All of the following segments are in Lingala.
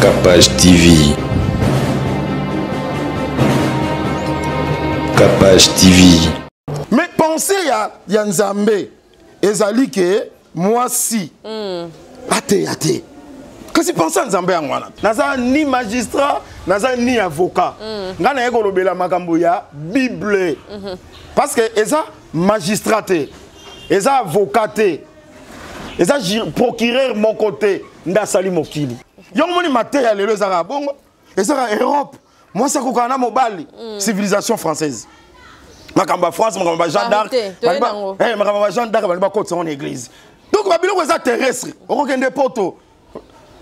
Capage TV. Capage TV. Mais pensez à Nzambe. Ezali que moi si. Ate. Quand tu penses à Nzambe en wana. Naza ni magistrat, naza ni avocat. Ngana yeko lobela makambo ya Bible. Parce que eza magistraté, eza avocaté, eza procureur mon côté, nda sali mokili. Yon moni maté ya lelo ezaka bongo, ezaka Europe. Moi ça kokana mobali, civilisation française. Makamba France, makamba Jean d'Arc, makamba Jean d'Arc, makamba côte en église. Donc babilo eza terrestre, okende poto.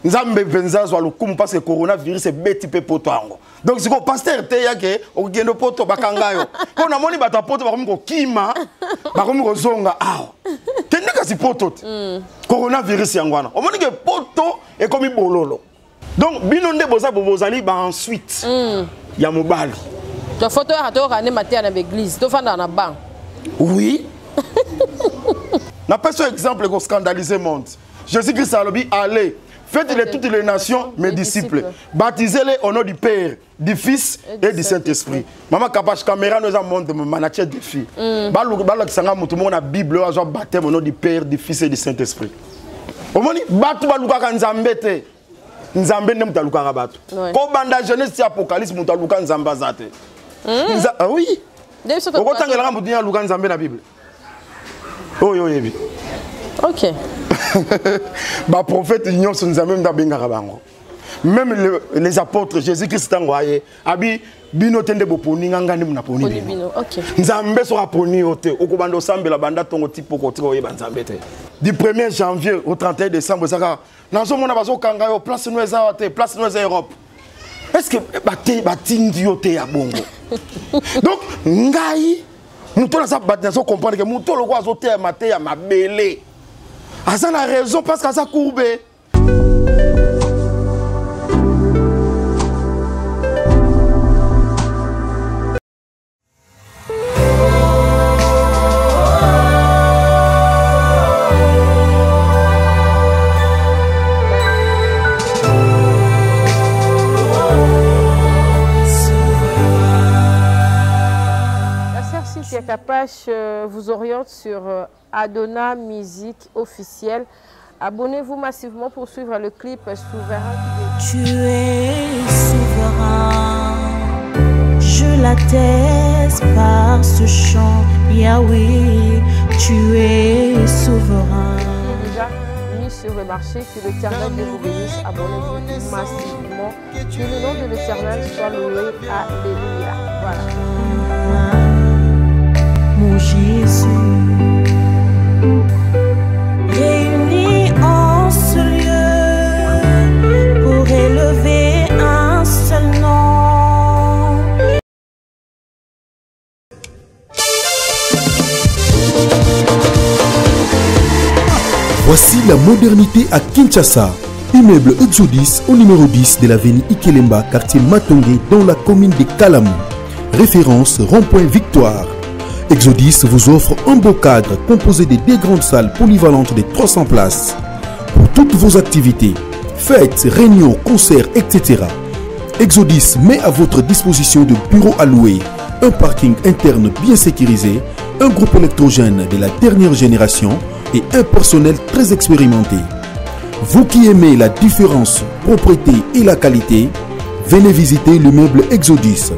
Nzambe benza zwa lukumu parce que coronavirus est beti pe poto ango. Donc si ko pasteur te yake okende poto bakanga yo. Ko na moni bata poto bakomi ko kima, bakomi ko zonga awo. Tende kasi poto. Coronavirus yangwana. O moni ke poto e komi bololo. Donc bino nde boza bozali ba ensuite. Ya mobali. Ta photo ya to ka ne maté na l'église, to fanda na banc. Oui. Na pas un exemple ko scandaliser monde. Jésus-Christ a dit allez, faites-les toutes les nations mes disciples. Baptisez-les au nom du Père, du Fils et du Saint-Esprit. Maman Kapache caméra nous a montré manager des filles. Balok sanga mutu mo na Bible a genre baptême au nom du Père, du Fils et du Saint-Esprit. Omoni batu baluka ka Nzambe te. Nzambe ne mutaluka ka batu. Ko banda Genèse et Apocalypse mutaluka Nzamba zate. Ah oui. Ko tangela ka mutu ya luka Nzambe na Bible. Oh yo yebi. OK. Bah prophète ignon son Nzambe ndabengaka bango. Même les apôtres Jésus-Christ tangoye abi bino tende boponi ngangani muna poni bino. OK. Nzambe sera poni ote okobanda osambela banda tongo tipo kotiko oyeba Nzambe te. Du 1er janvier au 31 décembre saka nazo mona bazo kanga yo place nous ezate place nous Europe. Est-ce que batindi yote ya bongo. Donc ngai muto na sa batnazo comprendre que muto lokwa azote ya maté ya mabele. Asa la raison parce qu'à sa courbe. Capache vous oriente sur Adona Musique officielle. Abonnez-vous massivement pour suivre le clip Souverain. Tu es souverain, je l'atteste par ce chant. Yahweh, tu es souverain. Déjà mis sur le marché, que l'Éternel vous bénisse. Abonnez-vous massivement. Que le nom de l'Éternel soit loué. Alléluia. Voilà. Mon Jésus, réunis en ce lieu pour élever un seul nom. Voici la modernité à Kinshasa. Immeuble Exodus au numéro 10 de l'avenue Ikelemba, quartier Matongé, dans la commune de Kalamou. Référence rond-point Victoire. Exodus vous offre un beau cadre composé de 2 grandes salles polyvalentes de 300 places. Pour toutes vos activités, fêtes, réunions, concerts, etc. Exodus met à votre disposition de bureaux à louer, un parking interne bien sécurisé, un groupe électrogène de la dernière génération et un personnel très expérimenté. Vous qui aimez la différence, propreté et la qualité, venez visiter l'immeuble Exodus.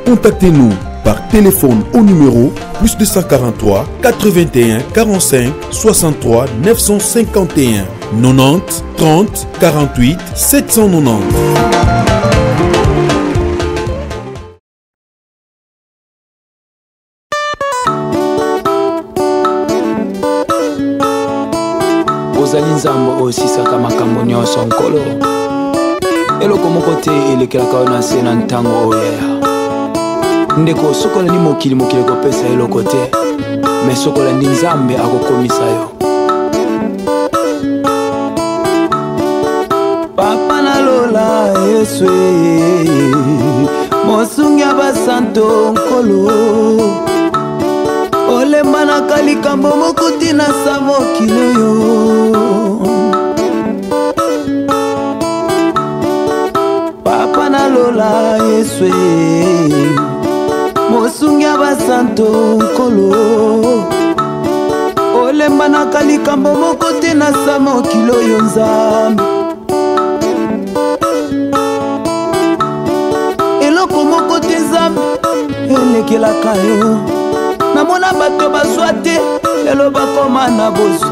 Contactez-nous par téléphone au numéro +243 81 45 63 951 90 30 48 790. Ozali nzambo osisaka makambo nyonso nkolo eloko moko te elekelaka na se na ntango oyo ndeko sokola ni mokili kopesa eloko te me sokola ndi nzambe akokomisa yo papa nalola yesu mosungi ya basanto nkolo olemba na kalikambo mokuti na savokilo yo lola Yeswe Mosungia basanto kolo Olemba na kalikambo mokote na samo kilo yonzambe Eloko mokote nzambe elekelaka yo Namona bato baswate lelo bakoma na bozo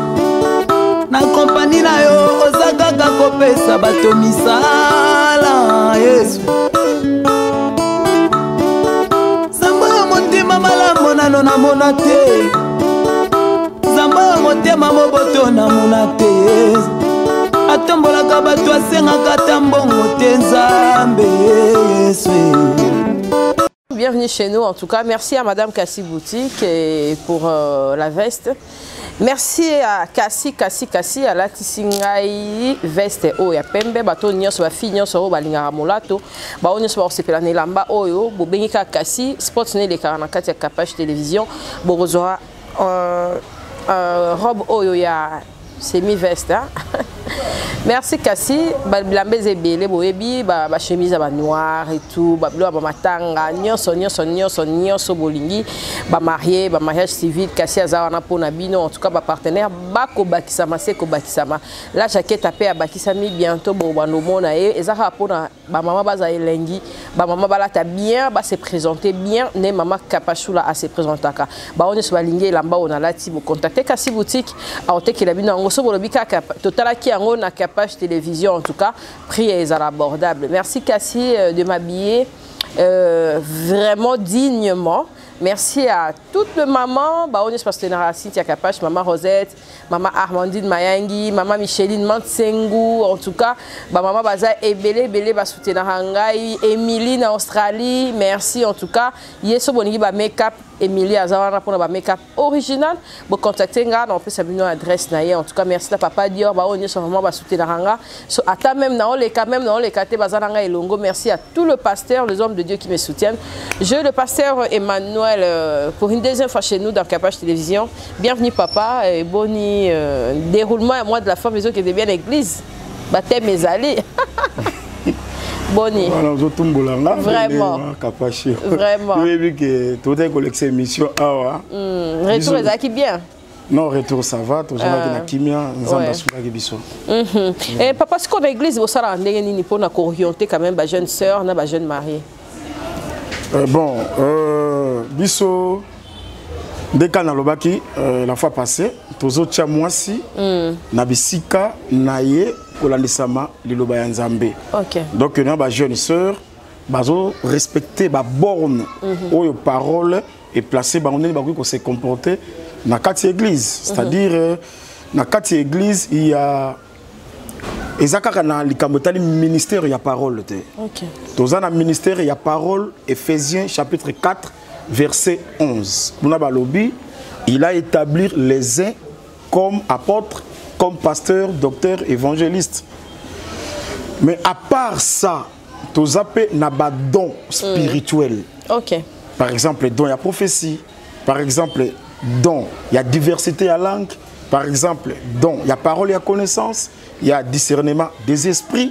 Na kompani na yo ozakaka kopesa bato misala Yesu Zamba motima malamu nano namona te Zamba motema moboto namona te Atombolaka bato asengaka tambongo te Nzambe Yesu Bienvenue chez nous en tout cas. Merci à Madame Cassie Boutique pour la veste. Merci à Cassie à la Tissingai veste o ya pembe bato nyonso ba fille nyonso o balingaka molato ba o nyonso ba sepela na lamba oyo bo bengika Cassie sports ne le 44 ya Capage télévision bo rozora robe oyo ya semi veste hein? Merci Cassie balambez ebele boyebi ba chemise ba noir et tout ba bleu ba matanga nyonso bolingi ba mariage civil Cassie azawana pona bino en tout cas ba partenaire bako bakisama seko bakisama la jaquette apé a bakisami bientôt bo bando mona e ezaka pona ba maman baza elengi ba maman balata bien ba se présenter bien ne maman Kapachula a se présentaka ba on se balingi lamba on lati bo contacter Cassie Boutique a otekela bino ngo so bolobika totala ki yango na Capage télévision en tout cas prix est abordable. Merci Cassie de m'habiller vraiment dignement. Merci à toutes les mamans, on est partenaire Cynthia Capage, maman Rosette, maman Armandine Mayangi, maman Micheline Mantsengu, en tout cas, maman Baza Ebele ba soutenir Hangai, Emily en Australie, merci en tout cas. Yeso bonigi ba make-up Emily Azawana pour ba make-up original. Vous contactez nga, on peut s'abonner à l'adresse naie. En tout cas, merci à papa Dior, on est sur vraiment ba soutenir Hanga. So ata même dans les cas bazanga et longo. Merci à tout le pasteur, les hommes de Dieu qui me soutiennent. Je le pasteur Emmanuel pour une deuxième fois chez nous dans Capage télévision. Bienvenue papa et bon déroulement à moi de la femme maison qui était bien l'église. Baptême mes allées. Boni. Vraiment. Vraiment. Oui, que tout est collecté émission. Retour les acquis bien. Non, retour ça va. Tout ça qui kimia, nous avons qui biso. Et papa, ce qu'on a l'église, vous savez, on a pour orienter quand même ma jeune sœur, ma jeune mariée. Bon, biso dès qu'on a l'obaki la fois passée, tous autres mois-ci, nabisika naie kolandisama liloba ya Nzambe. OK. Donc on a ba jeune sœur, bazo respecter ba borne oyo parole et placer ba ondeni ba ko se comporter na kati église, c'est-à-dire na kati église il y a ezakaka na likambo tali ministère ya parole te. OK. Toza na ministère ya parole Éphésiens chapitre 4 verset 11. Muna balobi, il a établi les uns comme apôtres, comme pasteur, docteur, évangéliste. Mais à part ça, tu as un don spirituel. OK. Par exemple, don, il y a prophétie. Par exemple, don, il y a diversité à langue. Par exemple, don, il y a parole, il y a connaissance. Il y a discernement des esprits.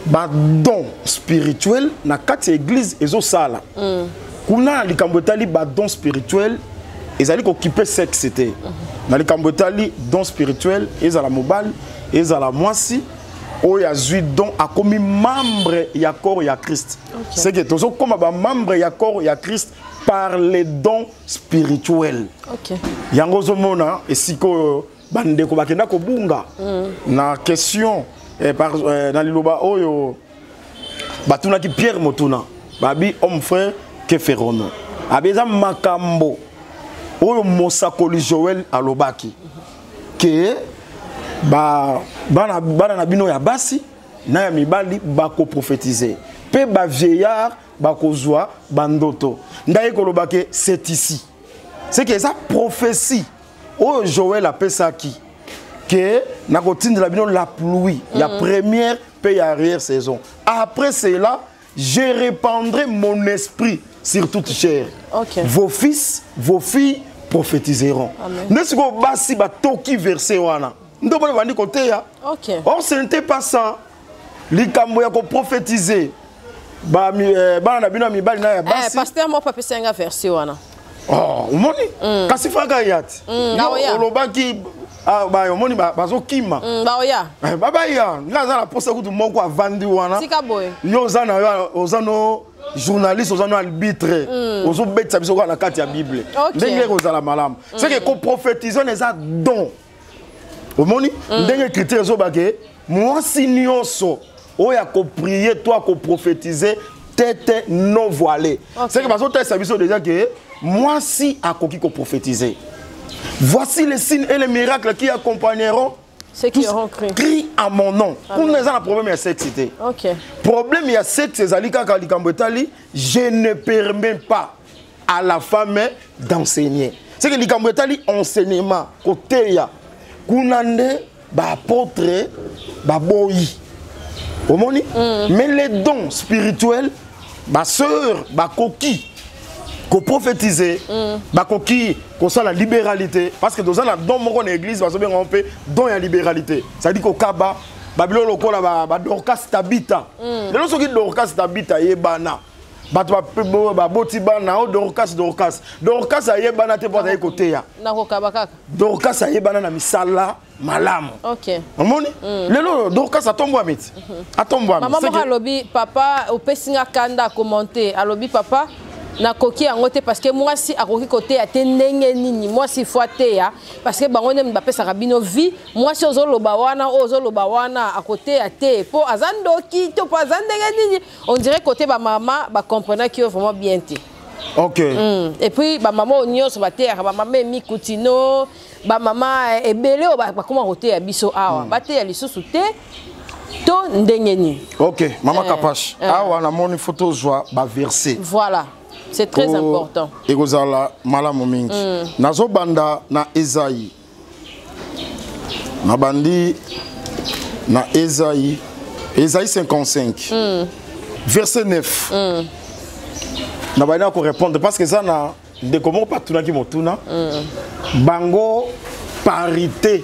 Don spirituel, na kati église et sala. Kuna likambotali don spirituel, ils allaient occuper sexe c'était. Na likambotali don spirituel, ils allaient mobile, ils allaient moisi, ou ya zui don a commis membre ya corps ya Christ. C'est que tous comme membre ya corps ya Christ par les dons spirituels. OK. Yangozo mona et siko bande ko bakenda ko bunga. Na question par dans liloba oyo batuna ki Pierre Motuna. Babi homme frère que ferons-nous? Abeza makambo oyo mosakoli Joël alobaki que bana na bino ya basi na ya mibali bako prophétiser pe ba vieillard bako zwa bandoto ndaye kolobake c'est ici c'est que ça prophétie oyo Joël appelle ça qui que na kotindela bino la pluie ya première pe ya arrière saison après cela je répandrai mon esprit sur toute chair. Okay. Vos fils, vos filles prophétiseront. N'est-ce que basi ba toki verset wana. Ndo ba bandi côté ya. OK. Or ce n'était pas ça. Likambo ya ko prophétiser. bana bino mibali na ya basi pasteur mo papa senga version wana oh umoni kasi faka yati olobaki ba omoni bazo kima ba oya baba ya ngaza la posa kutu moko avandi wana sika boy yo ozano journaliste ozano arbitre ozo betsa biso kwa na kati ya bible ndenge kozala malamu c'est que ko prophétiser les a don omoni ndenge critère zo bake moi sinyoso oya ko prier toi ko prophétiser tête non voilée c'est que bazo testa biso déjà que moi si akoki ko prophétiser. Voici les signes et les miracles qui accompagneront ceux qui auront cru. Crie à mon nom. Pour nous, un problème il y a sexité. OK. Problème il y a sexe je ne permets pas à la femme d'enseigner. C'est que l'ikambetali enseignement côté ya kunande ba apôtre ba boyi. Omoni mais les dons spirituels ba sœur ba coquille ko prophétiser bakoki ko ça la libéralité parce que dans la don mon église va se bien on peut don ya libéralité ça dit ko kaba babilo lokola ba dorcas tabita lelo soki dorcas tabita yebana bato ba boti bana o dorcas ayebana te pota côté ya na ko kaba kaka dorcas ayebana na misala malamu OK omoni lelo dorcas atombo amiti atombo amiti maman alobi papa opesinga kanda commenter alobi papa na koki yango te parce que moi si akoki côté ya te ndenge nini moi si fois te ya parce que bango ne mbapesa kabino vie moi si ozoloba wana à côté ya te po azandoki to pas ndenge nini on dirait côté ba maman ba comprendre que vraiment bien te OK et puis ba maman nyonso ba terre ba maman mi kutino ba maman ebele ba comment côté ya biso awa ba te ya lisusu te to ndenge nini OK maman Kapache awa na moni photo joie ba verser voilà. C'est très important. Et gozala malamu mingi. Nazo banda na Esaïe. Na bandi na Esaïe 55. Verset 9. Na bandi ko répondre parce que ça na de comment pas tuna ki motuna. Bango parité.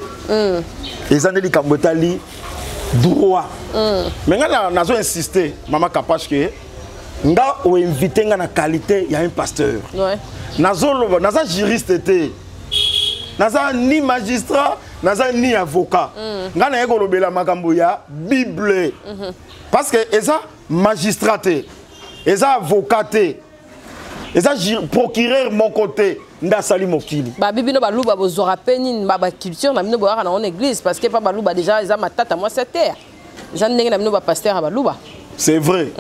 Ezandeli kambotali droit. Mais nga nazo insister maman Kapache que nga o invité nga na qualité il y a un pasteur. Ouais. Naza juriste té. Naza ni magistrat, naza ni avocat. Nga na yeko lobela makambo ya Bible. Parce que eza magistrat té, eza avocat té, eza procureur mon côté nda sali mokili. Ba bibino ba luba bozora peni ba culture na bino boyaka na on église parce que pas ba luba déjà eza matata moi cette terre. Eza ndenge na bino ba pasteur ba luba. C'est vrai.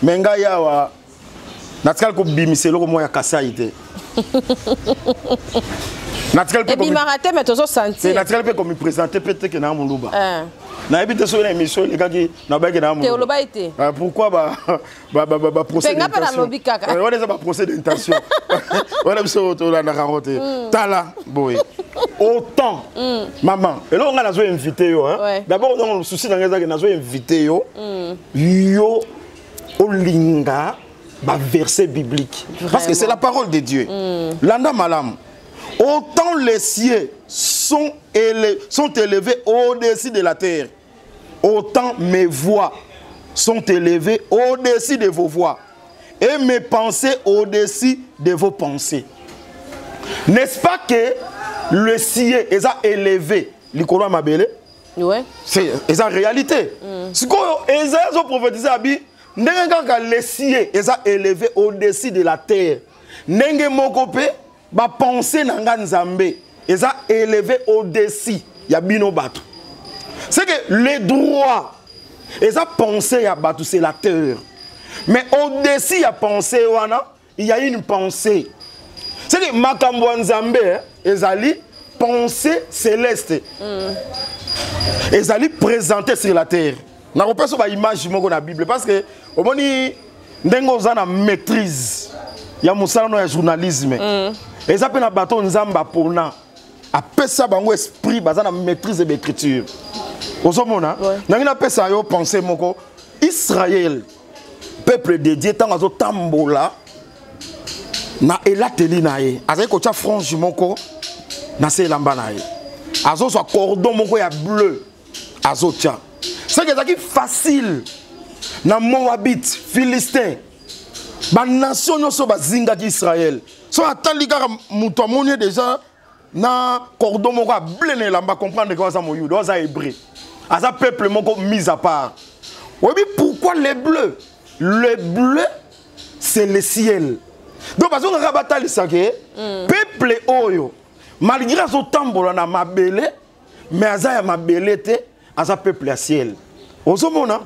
Mais nga yawa natikal ko bimiselo ko moya kasaite. Natikal pe ko mi marate mais tozo sentir. C'est natikal pe ko mi présenter peut-être que na muluba. Na ebite so na émission les gars qui na ba ke na muluba. Théoloba été. Pourquoi ba procès d'intention. On est pas procès d'intention. On a besoin de la raconter. Tala boy. Autant maman et là on a besoin invité yo hein. D'abord on a le souci dans les que nazo invité yo. Yo olinga ba verset biblique parce que c'est la parole de Dieu. Landa malam. Autant les cieux sont élevés au-dessus de la terre, autant mes voix sont élevées au-dessus de vos voix et mes pensées au-dessus de vos pensées. N'est-ce pas que le ciel est élevé, l'icône mabele? Ouais. C'est la réalité. Ce qu'on a prophétisé à Bi, le ciel est élevé au-dessus de la terre. Nenge mokope ba penser nanga nzambe est élevé au-dessus ya bino batu. C'est que les droits et ça penser ya batu c'est la terre. Mais au-dessus ya penser wana, il y a une pensée. C'est que makambo nzambe ezali pensée céleste. Ezali présenté sur la terre. Na ko peso ba image moko na Bible parce que au moni ndengo za na maîtrise ya musala no ya journalisme. Eza pe na bato nzamba pona apesa bango esprit baza na maîtrise de l'écriture. Ozomona nangi na pesa yo penser moko Israël peuple de Dieu tant azo tambola na elateli na ye azali ko tia frange moko na se lamba na ye azo so cordon moko ya bleu azo tia c'est que c'est facile na Moabite, Philistin, ba nation nyonso bazinga ki Israël. So atali kaka muto amoni déjà na cordon moko blene là, ba comprendre que ça moyuda, ça hébreu. Asa peuple moko mis à part. Oui, pourquoi les bleus? Le bleu c'est le ciel. Donc parce que rabatali sake peuple oyo malgré son tambola na mabele mais asa ya mabele te asa peuple à ciel. Osomona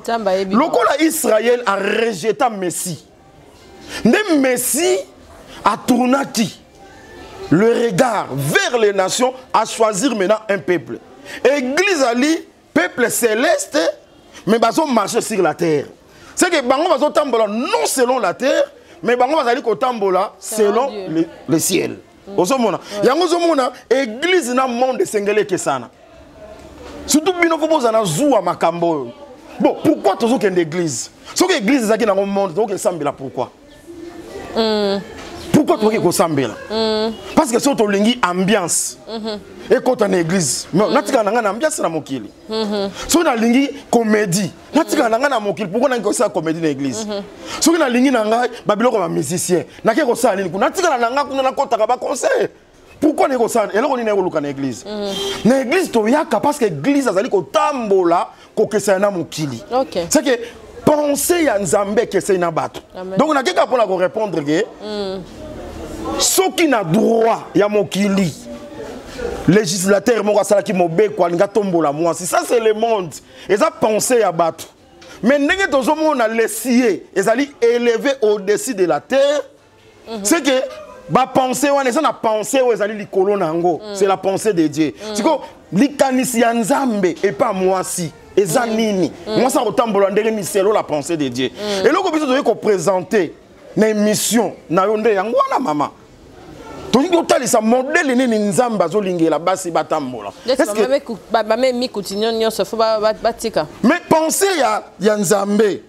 lokola Israël a rejeté Messie. Le Messie a tourné le regard vers les nations à choisir maintenant un peuple. Église ali peuple céleste mais bazo marcher sur la terre. C'est que bango bazo tambola non selon la terre mais bango bazali ko tambola selon le ciel. Osomona yango zomona église na monde sengele kesana. Surtout bino ko bozana zuwa makambo. Bon, pourquoi toujours qu'il y a une église? Si l'église est dans le monde, donc il pourquoi? Pourquoi tu veux qu'il parce que c'est une ambiance. Et quand on est église, on a une ambiance dans l'église. Si on a une comédie, on a une pourquoi on a une comédie dans l'église? Si on a une musicien, on a un conseil. Pourquoi on est et là on est dans l'église? L'église parce que l'église a tambola c'est que penser à Nzambe que c'est une bateau. Donc on a quelqu'un pour répondre que ce qui n'a droit ya mokili législateur mon qui mobe quoi nga tombola moi ça c'est le monde et ça penser à bateau. Mais ndenge tozo mona lessier et ça élevé au-dessus de la terre c'est que ba penser on est na penser où ezali likolo nango c'est la pensée de Dieu. C'est que likanisi ya Nzambe et pas moi si eza nini moi ça retambola ndenge miselo la pensée de Dieu. Et loko biso to ko présenter na émission na yonde yango na mama to tali sa modèle nini Nzambe azolingela basi batambola. Est-ce que ba même mi continue nyonso fo batika mais penser ya Nzambe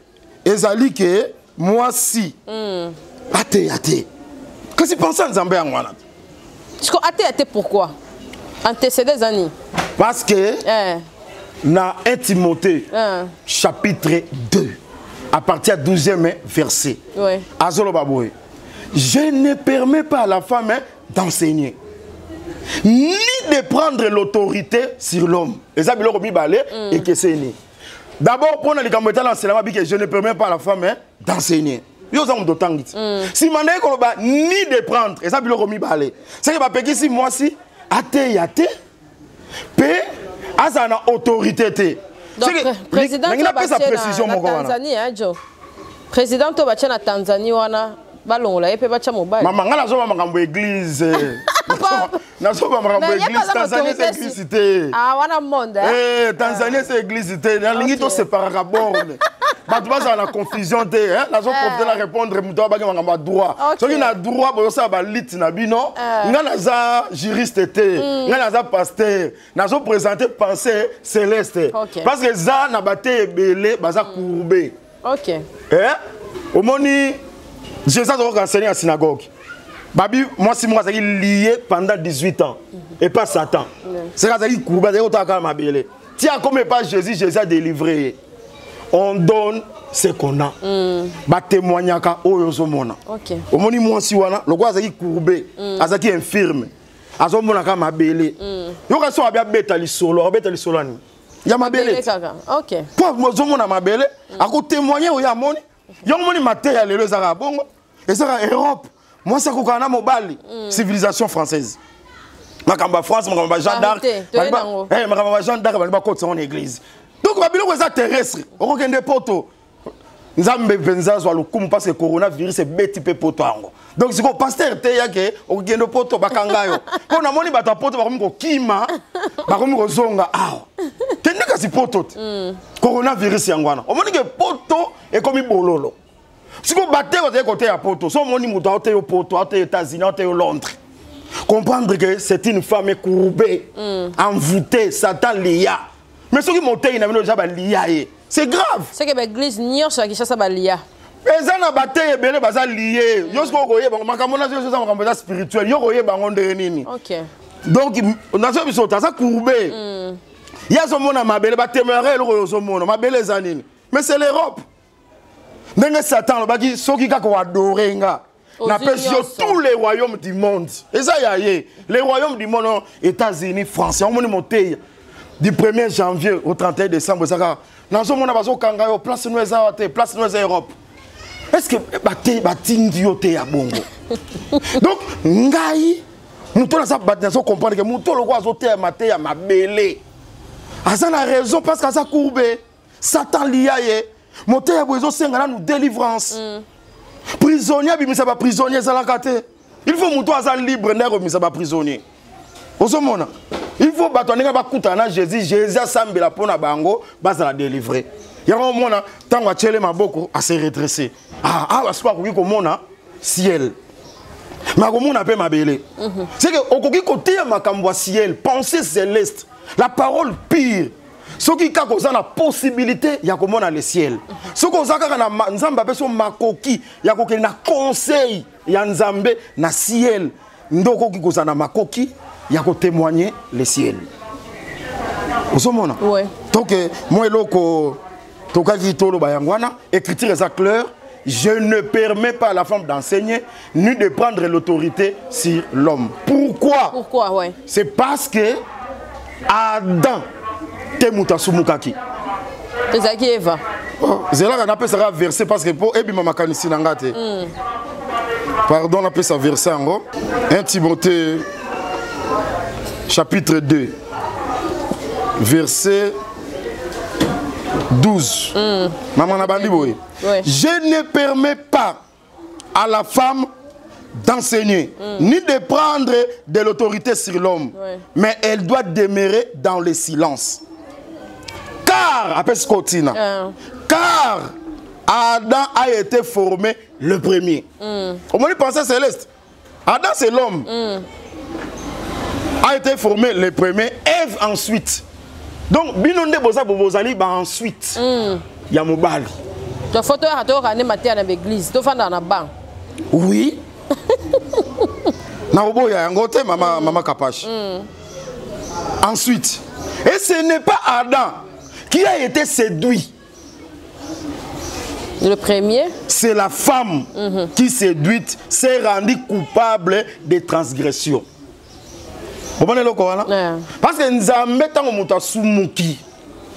ezali que moi si ate qu'est-ce que tu penses à Nzambe Angwana? Ate pourquoi? Antécédés années. Parce que dans 1 Timothée chapitre 2 à partir du 12e verset. Oui. Azolo Baboué. Je ne permets pas à la femme d'enseigner ni de prendre l'autorité sur l'homme. Et ça biloko bibalé et que c'est ni. D'abord pour les camotala l'enseignement que je ne permets pas à la femme d'enseigner. Si mandé ni de prendre et ça biloko bibalé. C'est que ba peki si moi si ate pe azana autorité. Donc président Tanzanie hein Joe. Président to bacha na Tanzanie wana balongola epe bacha mobile. Mama ngala zo makambo église. Na zo makambo église Tanzanie c'est église. Ah wana monde hein. Eh Tanzanie c'est église na lingi to séparer borne. Batu baza na confusion te hein. Na zo profiter la répondre muto ba makambo droit. Soki na droit bo ça ba lit na bino. Ngala za juriste te. Ngala za pasteur. Na zo présenter pensée céleste. Parce que za na baté belé baza courbé. OK. Au moni Jésus a enseigné à la synagogue. Babi, moi, si moi, j'ai lié pendant 18 ans. Et pas Satan. C'est ça qui courbe, c'est ça qui m'a belé. Tiens, comme pas Jésus, Jésus a délivré. On donne ce qu'on a. Ba témoignage au yozomona. OK. Au moni moi si wana, le gars qui courbe, azaki infirme. Azomona ka ma belé. Yo ka so abia beta li solo ni. Ya ma belé. OK. Pour moi zomona ma belé, a ko témoigner au ya moni. Yo moni maté ya lelo zaka bongo. Et ça en Europe. Moi ça ko kana mobali civilisation française. Makamba France, makamba Jean d'Arc. Makamba Jean d'Arc ba ko son église. Donc ba biloko za terrestre. O kende poto. Nzambe benza zo lokumu parce que coronavirus est beti pe poto ango. Donc c'est ko pasteur te yake o kende poto bakanga yo. Ko na moni bata poto ba ko kima, ba ko zonga awa. Kende ka si poto. Coronavirus yangwana. O moni ke poto e komi bololo. Si vous battez votre côté à poto, son moni muta au poto, aux États-Unis, au Londres. Comprendre que c'est une femme courbée, envoûtée, Satan lia. Mais ceux qui montent, ils n'avaient déjà lia. C'est grave. C'est que l'église n'y a pas de lia. Les gens ont battu et belé baza lié. Yo sko koye bango makamona zo zo makamona spirituel. Yo koye bango ndenini. OK. Donc on a ça biso ça courbé. Ya zo mona mabele ba téméraire lo zo mona mabele zanini. Mais c'est l'Europe. Ndenge Satan lobaki soki kako adorer nga. Na sur tous les royaumes du monde. Et ça y est, les royaumes du monde, États-Unis, France, on m'a monté du 1er janvier au 31 décembre ça. Dans ce monde bazo kangayo place nous place nous Europe. Est-ce que batindi yote ya bongo? Donc ngai muto na sa batnaso comprendre que muto loko azote ya maté ya mabele. Asa la raison parce que ça courbe Satan liaye moté ya bozo senga nous délivrance. Prisonnier bimisa ba prisonnier zalakate. Il faut muto asa libre ndeko bimisa ba prisonnier. Osomona. Il faut bâtonner ba kutana Jésus asambela pona bango bazala délivrer. Yaro mona tango achele maboko a se redresser. Aspa koki komona ciel. Makomona pe mabele. C'est que okoki kote ya makambo ciel, pensée céleste, la parole pire. Soki kakoza na possibilité ya komona le ciel. Soko ozaka na nzamba peso makoki ya koke na conseil ya nzambe na ciel. Ndoko ki koza na makoki ya ko témoigner le ciel. Osomona. Ouais. Donc moi loko tokaki tolo bayangwana, écriture est claire, je ne permets pas à la femme d'enseigner ni de prendre l'autorité sur l'homme. Pourquoi ouais. C'est parce que Adam temuta sumukaki. Ezaki Eva. C'est là qu'on appelle ça verset parce que pour ebi mama kanisi nangate. Pardon, on appelle ça verset en gros. 1 Timothée chapitre 2 verset 12. Maman Nabandi boy. Je ne permets pas à la femme d'enseigner ni de prendre de l'autorité sur l'homme, mais elle doit demeurer dans le silence. Car, après ce continent, car Adam a été formé le premier. Au moins, il pensait céleste. Adam, c'est l'homme. A été formé le premier, Ève ensuite. Donc, binonde boza bobozali ba ensuite. Ya mobali. Tu photo à toi à matin à l'église, tu fais dans la banque. Oui. Na obo ya ngote mama Kapache. Ensuite, et ce n'est pas Adam qui a été séduit. Le premier, c'est la femme qui séduite s'est rendue coupable de transgression. Vous comprenez le Coran? Parce que Nzambe tango muta sumuki,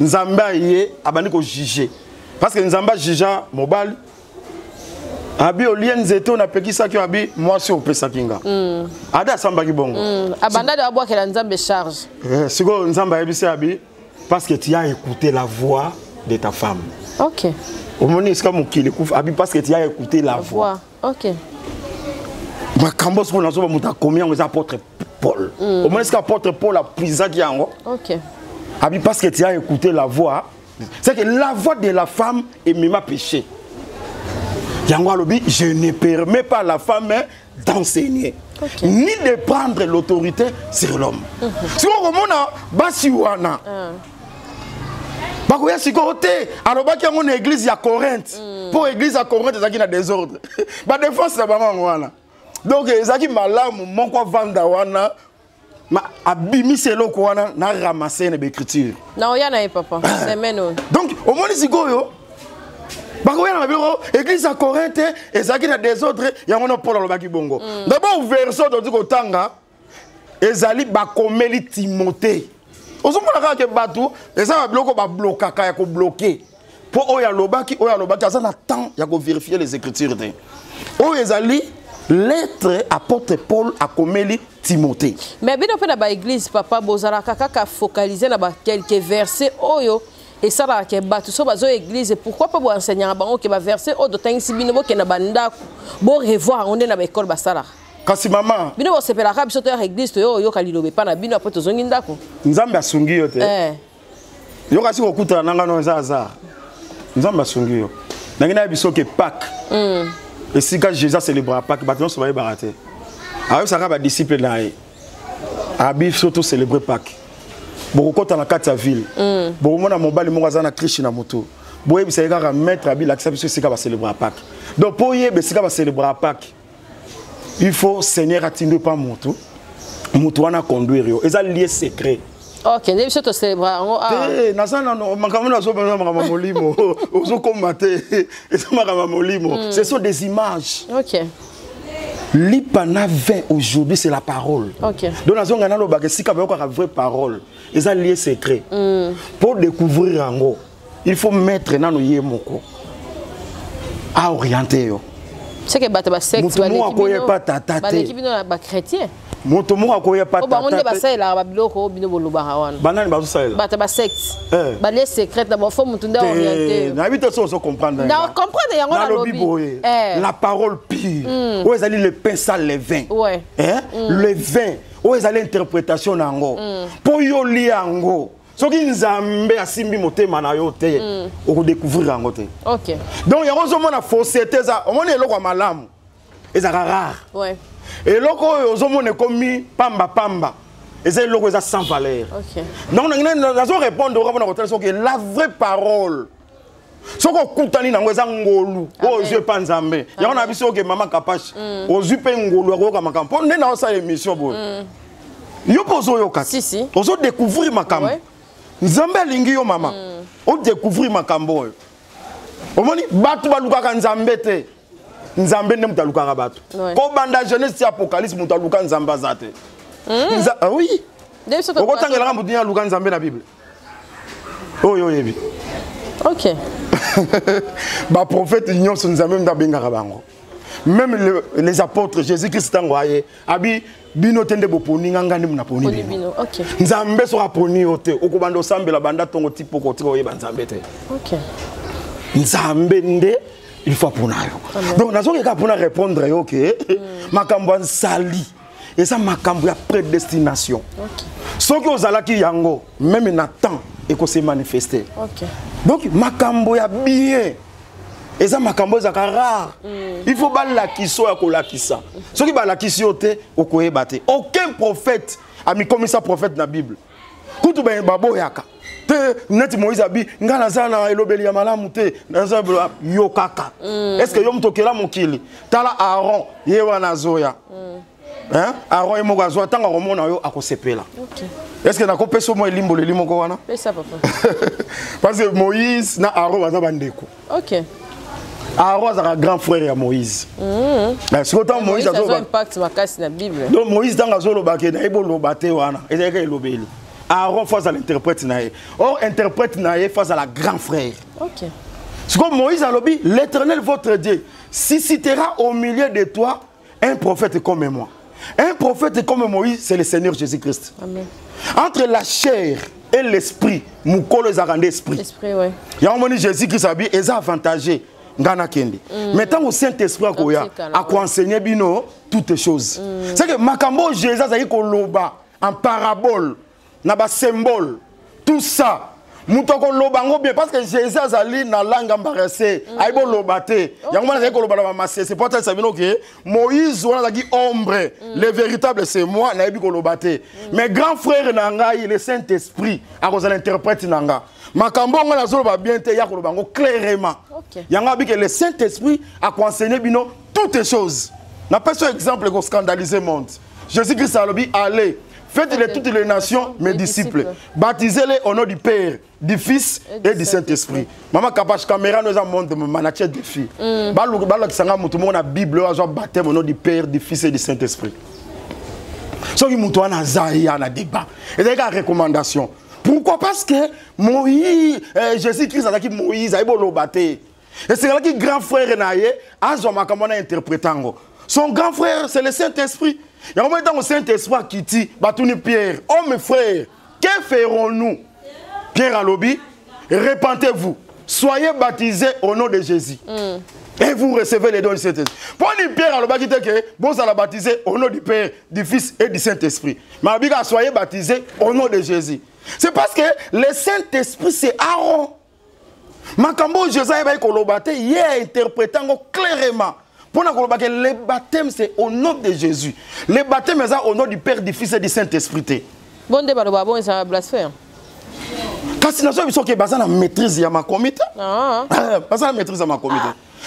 Nzambe yé abani ko juger. Parce que Nzamba jija mobali. Abi olien zeto na pekisa ki abi moi si opesa kinga. Ada samba ki bongo. Abanda de aboa que la Nzambe charge. Siko Nzamba yebisi abi parce que tu as écouté la voix de ta femme. OK. Au moment où il mukile kouf abi parce que tu as écouté la voix. OK. Ma kambos ko nazo ba muta combien aux apôtres Paul. Au moins, est-ce qu'apôtre Paul a pris ça qui en haut? Ok. Parce que tu as écouté la voix. C'est que la voix de la femme est même péché. Je ne permets pas à la femme d'enseigner, ni de prendre l'autorité sur l'homme. Si on remonte, basiwana. Bakoya sikote, alors baki en église ya Corinthe. Pour église à Corinthe, ça qui na désordre. Ba défense ça ba ngwana. Donc, ezaki malamu mon quoi vanda wana ma abimi selo ko wana na ramasser les écritures. Na oya na papa, c'est meno. Donc, au moins sikoyo ba ko yana biro église à Corinthe ezaki na désordre ya ngona Paul lo baki bongo. D'abord verset do diko tanga ezali ba komeli Timothée. Ozomona ka ke batu eza ba bloko ba blokaka ya ko bloquer. Pour oya lobaki asa na temps ya ko vérifier les écritures. O ezali lettre apôtre Paul a comméli Timothée. Mais bien après la église papa bozala kaka focaliser na ba quelques versets oyo et ça va que batu so bazo église pourquoi pas bo enseigner bango que ba verset o do tangisi bino bo ke na banda bo revoir on est na ba école basala. Kasi mama bino bo sepela ka biso to église to yo kalilobe pa na bino après to zongi ndako. Nzambe asungi yo te. Yo kasi ko kuta nanga no zaza. Nzambe asungi yo. Nangina biso ke Pâques. Et si quand Jésus célébra Pâques, bâtiment se va barater. Alors ça va disciple là. Abi surtout célébrer Pâques. Beaucoup quand on a quatre ville. Beaucoup mon mobile mon gazana triche na moto. Boye bi ça va mettre abi l'accepter c'est va célébrer Pâques. Donc pour y be ça va célébrer Pâques. Il faut Seigneur attirer pas moto. Moto wana conduire yo. Et ça lié secret. Ok, nous sommes célébrer. Ce sont des images. Ok. L'Ipana 20 aujourd'hui, c'est la parole. Ok. Donc, nous avons une vraie parole. Et ça, lié secret. Pour découvrir en gros, il faut mettre dans nos yémoko à orienter. C'est que les sectes, les chrétiens. Motomo akoya pas tata. On est passé là, babiloko bino bolubahawan. Banane bazo ça là. Bata secte. Les secrets d'abord faut mutunda orienter. Na habite ça on comprendre. Na comprendre yango na lobby. La parole pure. Où est allé le pain sale le vin. Ouais. Le vin. Où est allé interprétation nango. Po yo li yango. Soki nzambe asimbi motema na yo te. O découvrir yango te. OK. Donc yango zo mona fausseté za. O mona eloko malamu. Ezaka rare. Ouais. Et loko ozomone komi pamba pamba. Et c'est loko ça sans valeur. OK. Donc nous allons répondre au rapport que la vraie parole. Ce qu'on kutani na ngweza ngolu. O je pas nzambe. Ya on a biso que maman kapache. O zupe ngolu ko ka makambo. On est dans sa émission bo. Yo pozo yo kati. Si. Ozo découvrir makambo. Nzambe lingi yo mama. O découvrir makambo. O moni batu baluka ka nzambe te. Nzambe ne mutaluka bato. Ko banda jeunesse apocalypse mutaluka nzamba zate. Ah oui. Oko tangela mutu ya luka nzambe na Bible. Oyo yebi. OK. Ba prophète nyonso nzambe mdabenga bango. Même les apôtres Jésus-Christ tangoye abi bino tende boponi nganga ndi mnaponi bino. OK. Nzambe so aponi ote okobanda osambela banda tongo tipo ko tiko yeba nzambe te. OK. Nzambe nde il faut pour nous. Donc, nous avons répondre OK. Makambo sali. Et ça, makambo ya prédestination. Ce que vous allez yango, même Nathan, et que se manifester. Donc, makambo ya bien. Et ça, makambo ya rare. Il faut pas la kiso ya ko la kisa. Ce qui ba la kisiote, okoye bate. Aucun prophète a mis comme ça prophète dans la Bible. Kutu ben babo yaka. Net Moïse abi ngala sana elobeli ya malamu te nazabula yokaka. Est-ce que yom tokela mokili tala Aaron ye wana zoya. Hein? Aaron e mogazo tanga komona yo akosepela. OK. Est-ce que na kopeso mo elimbo le limo ko wana? Pesa papa. Parce que Moïse na Aaron baza bandeko. OK. Aaron est un grand frère de Moïse. C'est autant Moïse a un impact sur la Bible. Donc Moïse dans la zone baké na ebo lobate wana. Et c'est que lobeli. Aaron face à l'interprète naé. Or interprète naé face à la grand frère. OK. C'est comme Moïse a lobby, l'Éternel votre Dieu suscitera au milieu de toi un prophète comme moi. Un prophète comme Moïse, c'est le Seigneur Jésus-Christ. Amen. Entre la chair et l'esprit, moukolo les arrandés esprit. Esprit, ouais. Il y a un moment Jésus-Christ a dit, ils ont avantagé. Maintenant au Saint-Esprit a enseigné bino toutes choses. C'est que makambo Jésus a dit loba en parabole, na ba symbole, tout ça. Moutoko lobango bien parce que Jésus a dit na langue embarrassée, aibo lobate. Yango na ko loba na masse, c'est pour ça que Moïse on a dit ombre, le véritable c'est moi na ebi ko lobate. Mais grand frère nanga il le Saint-Esprit a cause l'interprète nanga. Makambo ngana zo ba bien te ya ko lobango clairement. Yango abi que le Saint-Esprit a enseigné bino toutes les choses. Na pas un exemple ko scandaliser le monde. Jésus-Christ a dit allez faites-les toutes les nations mes disciples. Baptisez-les au nom du Père, du Fils et du Saint-Esprit. Maman Kapache caméra nous a montré manager des filles. Balou balou sanga mutu mo na Bible a baptême au nom du Père, du Fils et du Saint-Esprit. So ki mutu ana zaïa na débat. Et c'est une recommandation. Pourquoi? Parce que Moïse, Jésus-Christ a dit Moïse a bolobaté. Et c'est là que grand frère naïe a zomakamona interprétango. Son grand frère c'est le Saint-Esprit. Il y a un moment dans le Saint-Esprit qui dit, Batouni Pierre, oh mes frères, que ferons-nous? Pierre a lobby, repentez-vous, soyez baptisés au nom de Jésus. Et vous recevez les dons du Saint-Esprit. Pour dire Pierre a lobby, que vous allez baptiser au nom du Père, du Fils et du Saint-Esprit. Mais soyez baptisés au nom de Jésus. C'est parce que le Saint-Esprit c'est Aaron. Makambo Jésus a interprété clairement. Pour nous le baptême c'est au nom de Jésus. Le baptême est au nom du Père, du Fils et du Saint-Esprit. Bon débat de babon ça blasphème. Quand c'est nation qui est basée sur la maîtrise de ma comité. Ah, basée sur la maîtrise de ma comité.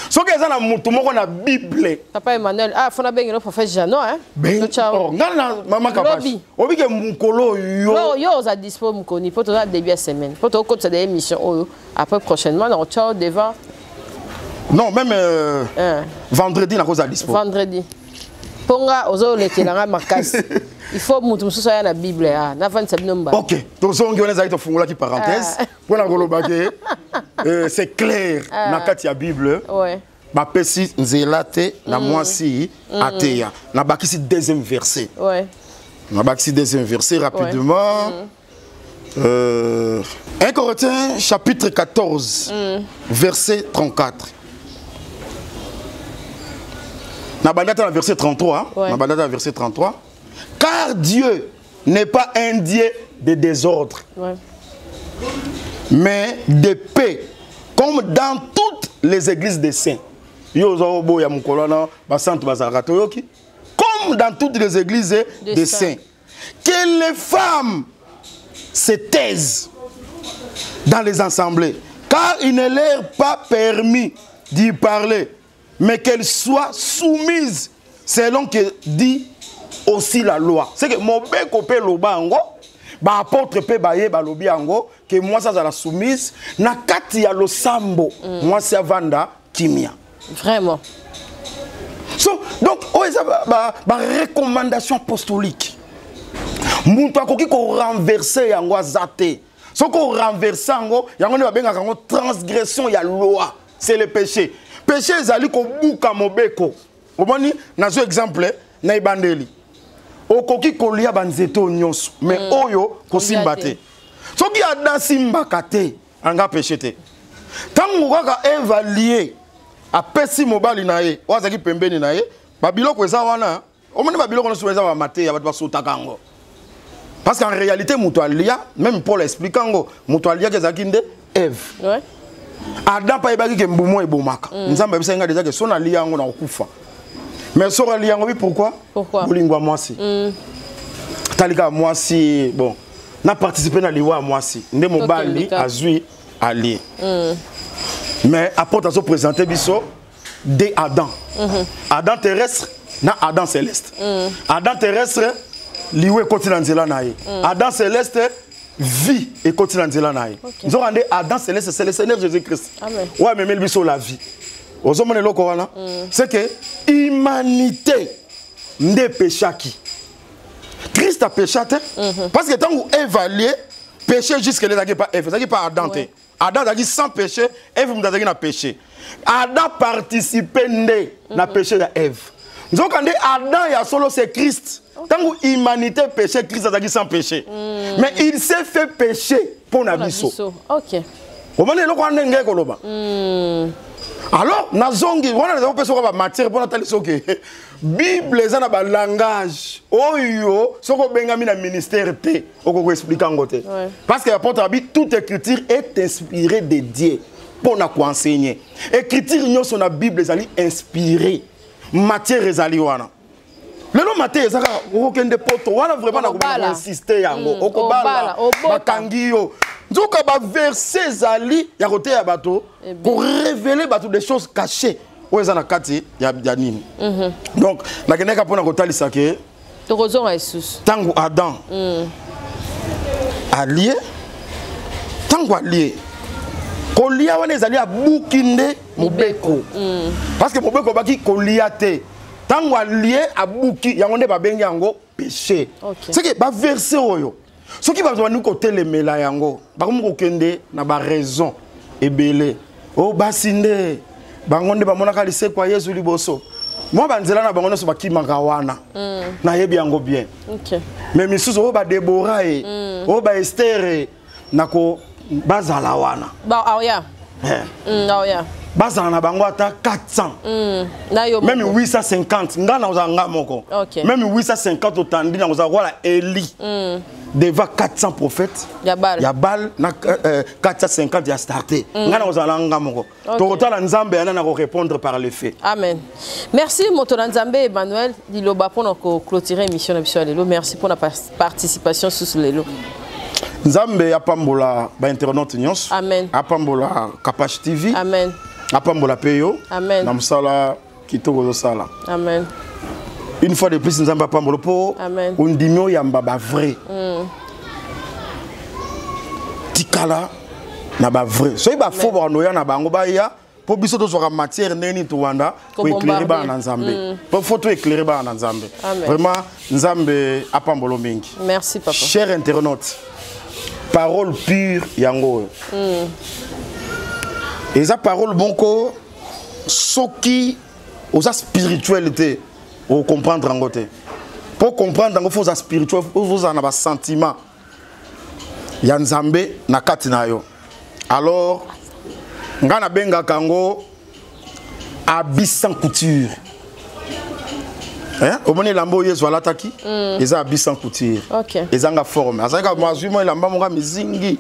Ce qui est dans la Bible. Papa Emmanuel, ah, faut bien le prophète Jano, hein? Ben, ciao. Maman Kapache. Obi ke mukolo yo. Yo, ça dispo mukoni. Pour tout début de semaine. Pour tout côté des émissions. Après prochainement, on ciao devant. Non, même vendredi, on a dispo. Vendredi. Ponga, ozo le telanga makas. Il faut que nous soyons la Bible. Ok, donc on a une parenthèse. C'est clair, dans la Bible. Ma pesi nzelate na mwasi ateya. Na bakisi deuxième verset. Ouais. Na bakisi deuxième verset rapidement. 1 Corinthiens chapitre 14 verset 34. Na bandata na verset 33, na bandata na verset 33. Car Dieu n'est pas un Dieu de désordre, mais de paix, comme dans toutes les églises des saints. Comme dans toutes les églises des saints. Que les femmes se taisent dans les assemblées, car il ne leur est pas permis d'y parler, mais qu'elles soient soumises selon que dit aussi la loi. C'est que mon bé copé loba ango, ba apôtre pe baye ba lobi ango, que moi ça la soumise, na kati ya lo sambo, moi c'est vanda kimia. Vraiment. So, donc, ba recommandation apostolique. Muntu akoki ko renverser yango azate. So ko renverser yango, yango ne ba benga yango transgression ya loi, c'est le péché. Péché ezali ko buka mobeko. Omoni nazo exemple na ibandeli. Okoki kolia banzeto nyonso mais oyo kosimba te. Soki ada simba kate anga péché te. Tango kaka évaluer a pesi mobali na ye, wazaki pembeni na ye, babiloko eza wana, omoni babiloko nyonso eza ba mate ya bato basota kango. Parce qu'en réalité muto alia, même Paul explique kango, muto alia kezaki nde Ève. Ouais. Adam pa ebaki ke mbumo ebomaka. Nzamba bisa nga déjà que son alia ngo na okufa. Mais sur alia ngo pourquoi? Pourquoi? Bolingwa mwasi. Talika mwasi, bon, na participé na liwa mwasi. Nde mobali azui ali. Mais apôtre a présenté biso de Adam. Adam terrestre na Adam céleste. Adam terrestre liwe continent nzela naye. Adam céleste vie et continent nzela naye. Nous avons dit Adam céleste c'est le Seigneur Jésus-Christ. Amen. Ouais mais biso la vie. Ozomone loko wana c'est que humanité nde péchaki. Christ a péché parce que tant vous évaluez péché jusque là pas Ève, ça qui pas Adam te. Adam a dit sans péché, Ève n'a péché. Adam participait na péché de Ève. Nous avons dit Adam y a solo c'est Christ. Tant que l'humanité péché, Christ a dit sans péché. Mais il s'est fait pécher pour Nabiso. Ok. Vous voyez alors, nazongi, on a des personnes qui matière pour Nathalie Soke. Bible, les a un langage. Oyo, ce qu'on bengami na ministère T, on peut expliquer en côté. Parce que l'apôtre a dit toute écriture est inspirée de Dieu pour nous enseigner. Écriture nous sur la Bible est inspirée. Matière ezali wana. Le nom matière ezaka aucun de poto wana vraiment na insister yango. Okobala, bakangio. Donc, il verset Zali, il y a côté à bateau pour révéler des choses cachées. Où est-ce qu'il y a Nini. Donc, la guerre est pour nous côté l'isake. Tango Adam allié, tango allié. Kolia wana ezali a boukinde mobeko. Parce que mobeko baki koliate. Tango allié a bouki, yango ba bengi yango péché. C'est que ba verset oyo. Ce qui va nous côté les mélayango, par contre, kende na ba raison ebele. Oh basinde, bangonde ba monaka lise kwa Yesu liboso. Moi banzela na bangonde so ba kimanga wana. Na yebi yango bien. OK. Mais misuzo o ba Déborah o ba Esther nako bazala wana. Ba aoya. Aoya. Bazala na bango ata 400. Même 850 ngana ozanga moko. Même 850 otandi na ozagwala Eli. Devant 400 prophètes, Yabal, 450 y a starté. Ngana ozalanga moko. Tokotala Nzambe ana ko répondre par les faits. Amen. Merci Motola Nzambe Emmanuel Diloba pour nous clôturer l'émission de Lelo. Merci pour la participation sur Lelo. Nzambe apambola ba internaute nyonso. Amen. Apambola Kapache TV. Amen. apambola peyo Amen. na musala kitoko sala. Amen. Une fois de plus nzamba apambola po Amen. ondimio yamba ba vrai. Tikala na ba vrai. Soyi ba faux ba noya na bango ba ya po biso to soka matière neni to wanda ko éclairer ba na nzambe. Po photo éclairer ba na nzambe. Vraiment nzambe apambolo mingi. Merci papa. Chers internautes, parole pure yango. Et ça parole bonko soki osa spiritualité au comprendre en côté. Pour comprendre il faut ça spirituel, faut en avoir sentiment. Ya nzambe na kati na yo. Alors ngana benga kango habit sans couture. Hein? Au moment lambo yezo alataki, ils habit sans couture. OK. Ils ont forme. Azaka mazuma lamba monga mizingi.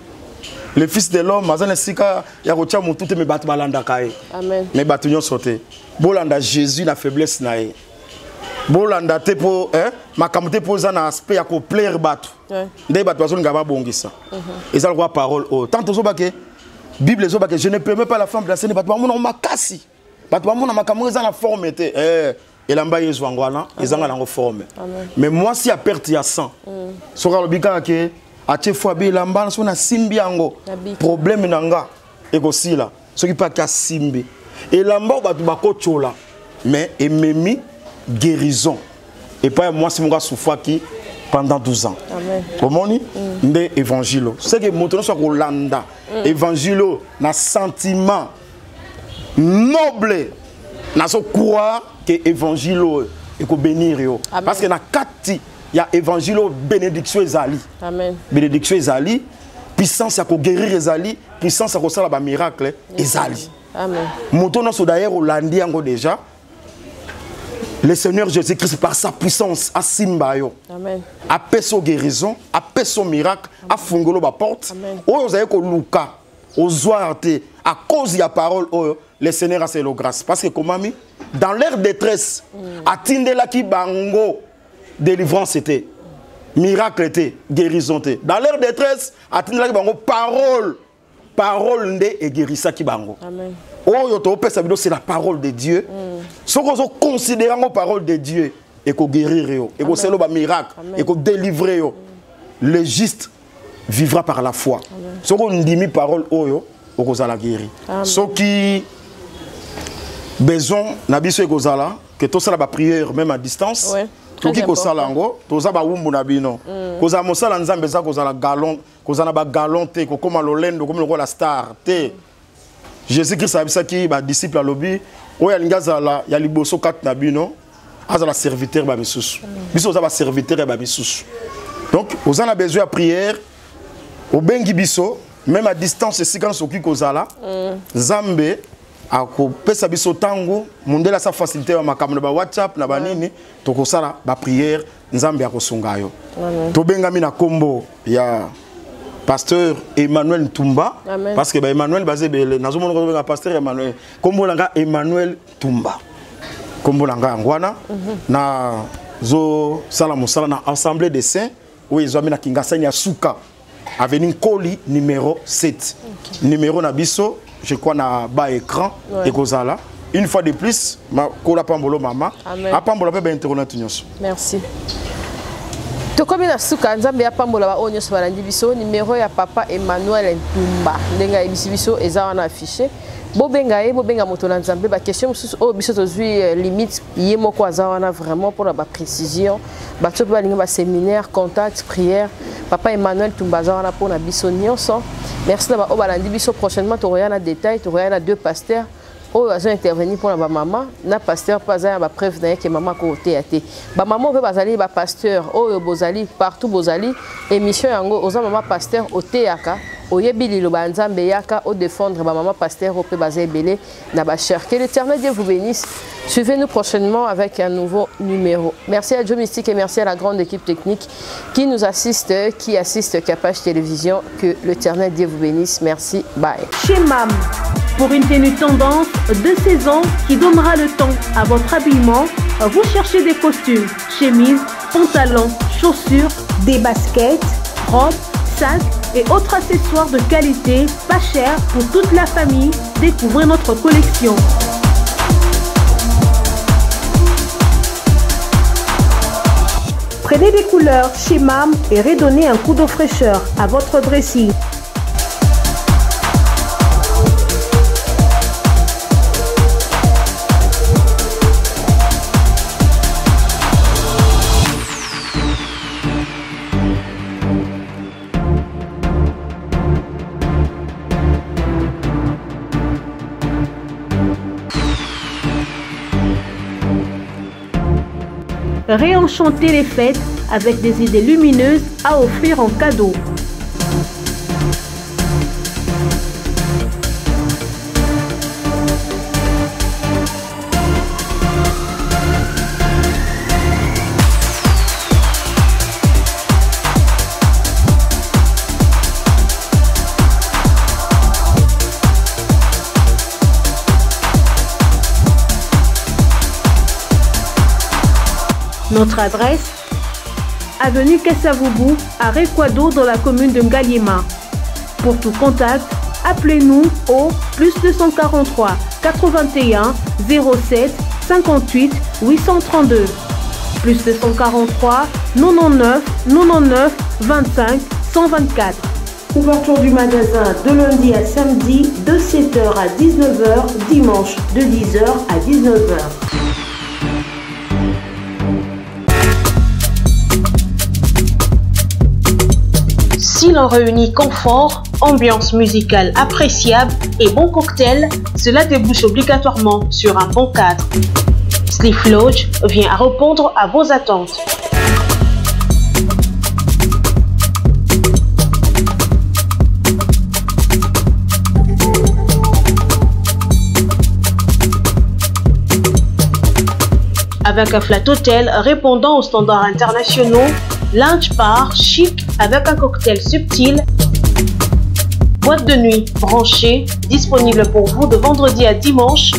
Le fils de l'homme, azana sika ya kotia mutu me batu balanda kai. Amen. Me batu nyo sote. Bolanda Jésus na faiblesse na ye. Bolanda te po makamute po za na aspect ya ko plaire batu. Ndé batu bazon ngaba bongisa. Ils ont quoi parole oh. Tant to ke Bible zo ke je ne permets pas la femme de la scène batu bamona makasi. Batu bamona makamwe za na forme te. Et lamba yezo ngwana, ils ont la forme. Mais moi si a perte ya sang. Soka lobika ke ache fois bi lamba so na simbi yango. Problème nanga ekosila. Soki pa ka simbi. Et lamba batu bakochola. Mais ememi guérison. Et pas moi si mon gars souffre qui pendant 12 ans. Amen. Comment ni ndé évangile. C'est que montre soit Rolanda. Évangile na sentiment noble. Na so croire que évangile et ko bénir yo. Parce que na kati il y a évangile bénédiction ezali. Amen. Bénédiction ezali, puissance à ko guérir ezali, puissance à ko sala ba miracle ezali. Amen. Montre so d'ailleurs Rolandi ngo déjà. Le Seigneur Jésus-Christ, par sa puissance, a simbayo, a fait son guérison, a fait son miracle, a fongolo la porte. Vous avez que Luca, aux zoarté, à cause de la parole, le Seigneur a fait la grâce. Parce que, comme ami, dans leur détresse, attendez la qui bango, délivrance était, miracle était, guérison était. Dans leur détresse, attendez la qui bango, parole et guérissa qui bango. Amen. C'est la parole de Dieu. Ce qu'on considère la parole de Dieu et qu'on guérir et qu'on faire un miracle et qu'on délivrer, le juste vivra par la foi. Ce qu'on dit la parole on va la guérir. Ce qui besoin nabiso ekozala que tout ça la prière même à distance. Tout qui kosala ngo toza ba wumbu na bino. Koza mosala nzambe za kozala galon, kozana ba galon te ko comme lolendo comme la star te. Jésus-Christ a dit que les disciples à l'objet, il y a les bosso 4 nabino, il y a serviteur ba misusu. Biso za ba serviteur ba misusu. Donc, vous avez besoin de prière, au bengi biso, même à distance si quand soki kozala, Zambe a ko pesa biso tango, mondela sa facilité wa makambo ba WhatsApp na ba nini, to ko sala ba prière, Nzambe a ko sunga yo. To benga mi na kombo ya Pasteur Emmanuel Tumba. Amen. Parce que Emmanuel basé na pasteur Emmanuel kombo langa Emmanuel Tumba kombo langa ngwana na zo sala musala na assemblée des saints où ils ont mis na Kingasa ya Suka avenue Koli numéro 7 numéro na biso je crois na bas écran et kozala une fois de plus ma kola pambolo mama apambola pe ba internet nyonso. Merci. Comme na suka nzambe ya pambola ba onyo so balandi biso numéro ya papa Emmanuel Ntumba ndenga biso eza wana affiché bobenga moto na nzambe ba question mususu o biso tozui limite ye moko aza wana vraiment pour la précision ba to ba linga ba séminaire contact prière papa Emmanuel Ntumba aza wana pour na biso nyonso. Merci na ba o balandi biso prochainement to roya na détail to roya na deux pasteurs oh ils ont intervenu pour la maman na pasteur pas à ba preuve na que maman côté até ba maman veut bazali ba pasteur oh bozali partout bozali émission yango oza maman pasteur au théaka oyebi lo ba nzambe yaka au défendre ba maman pasteur au pe bazé belé na ba cher que l'Éternel Dieu vous bénisse. Suivez-nous prochainement avec un nouveau numéro. Merci à Joe Mystique et merci à la grande équipe technique qui nous assiste, qui assiste Capage Télévision. Que l'Éternel Dieu vous bénisse. Merci. Bye. Chez MAM, pour une tenue tendance de saison qui donnera le temps à votre habillement, vous cherchez des costumes, chemises, pantalons, chaussures, des baskets, robes, sacs et autres accessoires de qualité, pas cher pour toute la famille. Découvrez notre collection. Prenez des couleurs chez MAM et redonnez un coup de fraîcheur à votre dressing. Réenchanter les fêtes avec des idées lumineuses à offrir en cadeau. Notre adresse, avenue Kassavoubou, à Rekwado dans la commune de Ngaliema. Pour tout contact, appelez-nous au +243 81 07 58 832. +243 99 99 25 124. Ouverture du magasin de lundi à samedi de 7h à 19h, dimanche de 10h à 19h. Si l'on réunit confort, ambiance musicale appréciable et bon cocktail, cela débouche obligatoirement sur un bon cadre. Sleeve Lodge vient à répondre à vos attentes. Avec un flat hôtel répondant aux standards internationaux, lounge bar chic avec un cocktail subtil, boîte de nuit branchée, disponible pour vous de vendredi à dimanche.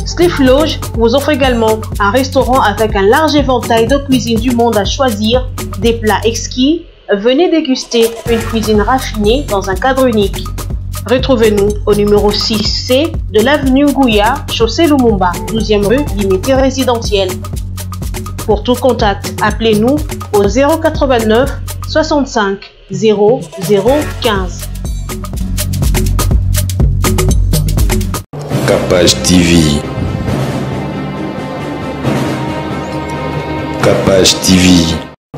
Sleeve Lodge vous offre également un restaurant avec un large éventail de cuisine du monde à choisir, des plats exquis. Venez déguster une cuisine raffinée dans un cadre unique. Retrouvez-nous au numéro 6C de l'avenue Ngouya, chaussée Lumumba, 12e rue, limité résidentielle. Pour tout contact, appelez-nous au 089 65 00 15. Capage TV. Capage TV.